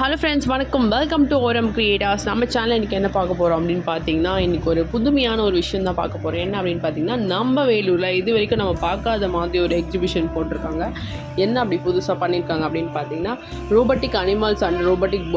Hello friends, வணக்கம். Welcome to ஓரம் creators. நம்ம சேனல் இன்றைக்கி என்ன பார்க்க போகிறோம் அப்படின்னு பார்த்தீங்கன்னா, இன்றைக்கி ஒரு புதுமையான ஒரு விஷயம் தான் பார்க்க போகிறோம். என்ன அப்படின்னு பார்த்தீங்கன்னா, நம்ம வேலூரில் இது வரைக்கும் நம்ம பார்க்காத மாதிரி ஒரு எக்ஸிபிஷன் போட்டிருக்காங்க. என்ன அப்படி புதுசாக பண்ணியிருக்காங்க அப்படின்னு பார்த்தீங்கன்னா, ரோபோட்டிக் அனிமல்ஸ் அண்ட் ரோபோட்டிக்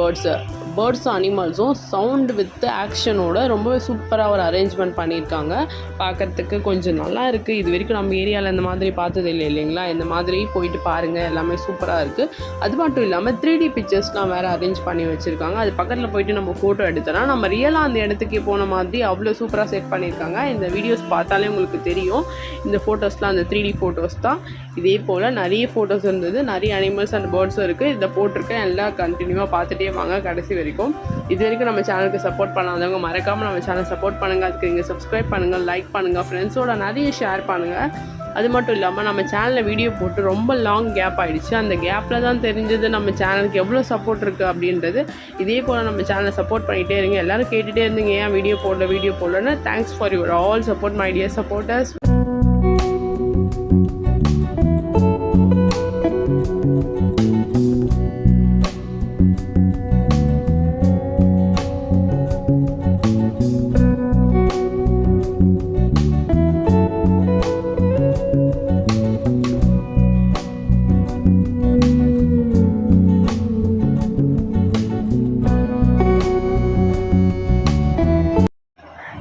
பேர்ட்ஸும் அனிமல்ஸும் சவுண்ட் வித் ஆக்ஷனோட ரொம்பவே சூப்பராக ஒரு அரேஞ்ச்மெண்ட் பண்ணியிருக்காங்க. பார்க்குறதுக்கு கொஞ்சம் நல்லா இருக்குது. இது வரைக்கும் நம்ம ஏரியாவில் இந்த மாதிரி பார்த்தது இல்லைங்களா? இந்த மாதிரி போயிட்டு பாருங்கள், எல்லாமே சூப்பராக இருக்குது. அது மட்டும் இல்லாமல் 3D பிக்சர்ஸ்லாம் வேறு அரேஞ்ச் பண்ணி வச்சுருக்காங்க. அது பக்கத்தில் போயிட்டு நம்ம ஃபோட்டோ எடுத்தோன்னா நம்ம ரியலாக அந்த இடத்துக்கு போன மாதிரி அவ்வளோ சூப்பராக செட் பண்ணியிருக்காங்க. இந்த வீடியோஸ் பார்த்தாலே உங்களுக்கு தெரியும். இந்த ஃபோட்டோஸ்லாம் அந்த 3D ஃபோட்டோஸ் தான். இதே போல் நிறைய ஃபோட்டோஸ் இருந்தது, நிறைய அனிமல்ஸ் அண்ட் பேர்ட்ஸும் இருக்குது. இதை போட்டிருக்கேன், எல்லாம் கண்டினியூவாக பார்த்துட்டே வாங்க கடைசி வரைக்கும். இது வரைக்கும் நம்ம சேனலுக்கு சப்போர்ட் பண்ணாதவங்க மறக்காமல் நம்ம சேனல் சப்போர்ட் பண்ணுங்கள். அதுக்கு நீங்கள் சப்ஸ்கிரைப் பண்ணுங்கள், லைக் பண்ணுங்கள், ஃப்ரெண்ட்ஸோட நிறைய ஷேர் பண்ணுங்கள். அது மட்டும் இல்லாமல் நம்ம சேனலில் வீடியோ போட்டு ரொம்ப லாங் கேப் ஆகிடுச்சு. அந்த கேப்பில் தான் தெரிஞ்சது நம்ம சேனலுக்கு எவ்வளோ சப்போர்ட் இருக்குது அப்படின்றது. இதே போல் நம்ம சேனலை சப்போர்ட் பண்ணிகிட்டே இருங்க. எல்லோரும் கேட்டுகிட்டே இருந்தீங்க, ஏன் வீடியோ போடலன்னு. Thanks for your all support my dear supporters.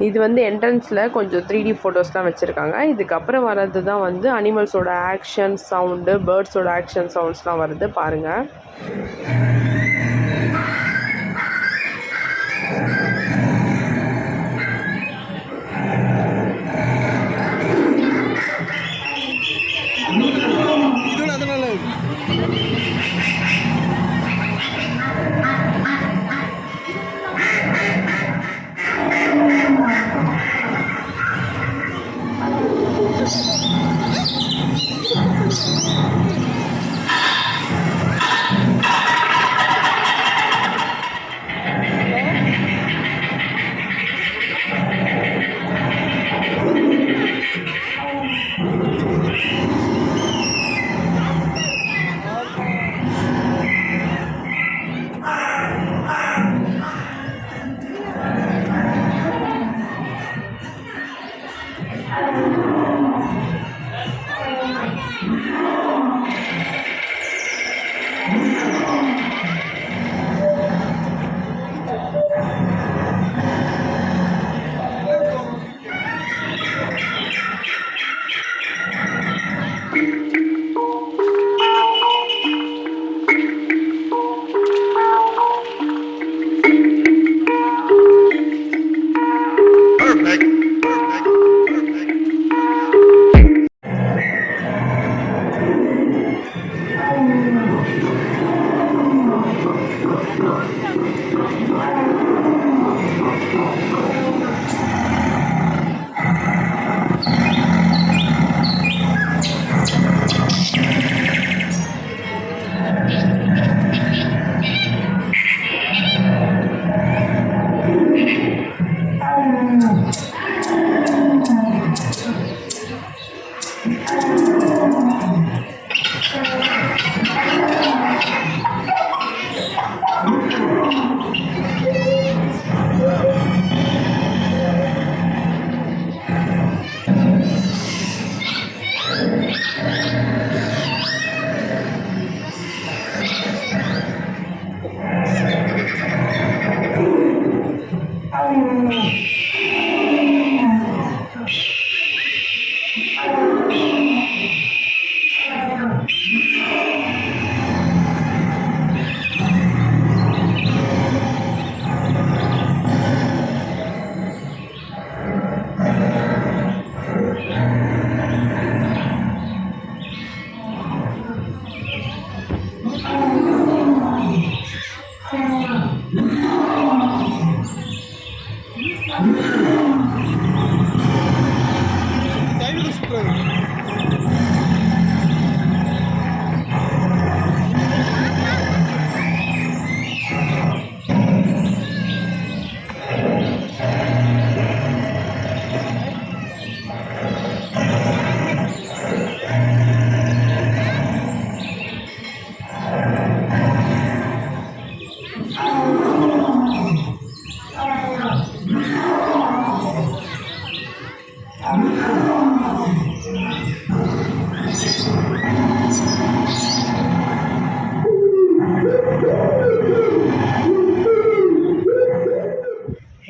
இது என்ட்ரன்ஸில் கொஞ்சம் 3D ஃபோட்டோஸ்லாம் வச்சுருக்காங்க. இதுக்கப்புறம் வர்றது தான் அனிமல்ஸோட ஆக்ஷன் சவுண்டு, பேர்ட்ஸோட ஆக்ஷன் சவுண்ட்ஸ்லாம் வருது பாருங்கள்.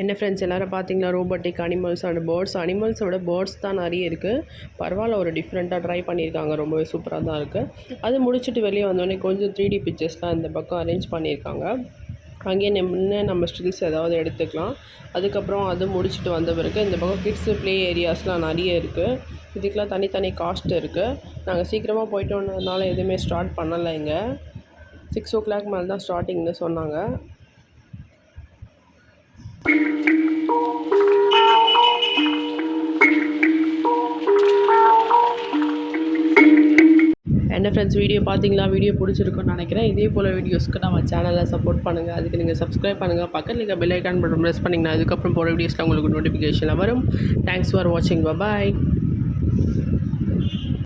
என்ன ஃப்ரெண்ட்ஸ் எல்லோரும் பார்த்தீங்களா, ரோபோட்டிக் அனிமல்ஸ் அண்ட் பேர்ட்ஸ். அனிமல்ஸோட பேர்ட்ஸ் தான் நிறைய இருக்குது. பரவாயில்ல, ஒரு டிஃப்ரெண்ட்டாக ட்ரை பண்ணியிருக்காங்க. ரொம்பவே சூப்பராக தான் இருக்குது. அது முடிச்சுட்டு வெளியே வந்தோடனே கொஞ்சம் 3D பிக்சர்ஸ்லாம் இந்த பக்கம் அரேஞ்ச் பண்ணியிருக்காங்க. அங்கேயே நின்று நம்ம ஸ்டில்ஸ் ஏதாவது எடுத்துக்கலாம். அதுக்கப்புறம் அது முடிச்சுட்டு வந்த பிறகு இந்த பக்கம் கிட்ஸு ப்ளே ஏரியாஸ்லாம் நிறைய இருக்குது. இதுக்கெலாம் தனித்தனி காஸ்ட் இருக்குது. நாங்கள் சீக்கிரமாக போய்ட்டோன்றதுனால எதுவுமே ஸ்டார்ட் பண்ணலை. இங்கே 6 o'clock மேலே தான் ஸ்டார்டிங்னு சொன்னாங்க. என்ன ஃப்ரெண்ட்ஸ், வீடியோ பார்த்தீங்களா? வீடியோ பிடிச்சிருக்குன்னு நினைக்கிறேன். இதே போல் வீடியோஸ்க்கு நம்ம சேனலை சப்போர்ட் பண்ணுங்கள். அதுக்கு நீங்கள் சப்ஸ்கிரைப் பண்ணுங்கள். பக்கத்தில் இருக்க பெல் ஐக்கான் பட்டன் ப்ரெஸ் பண்ணிங்கன்னா அதுக்கப்புறம் போகிற வீடியோஸில் உங்களுக்கு நோட்டிஃபிகேஷனில் வரும். தேங்க்ஸ் ஃபார் வாட்சிங். பாய்.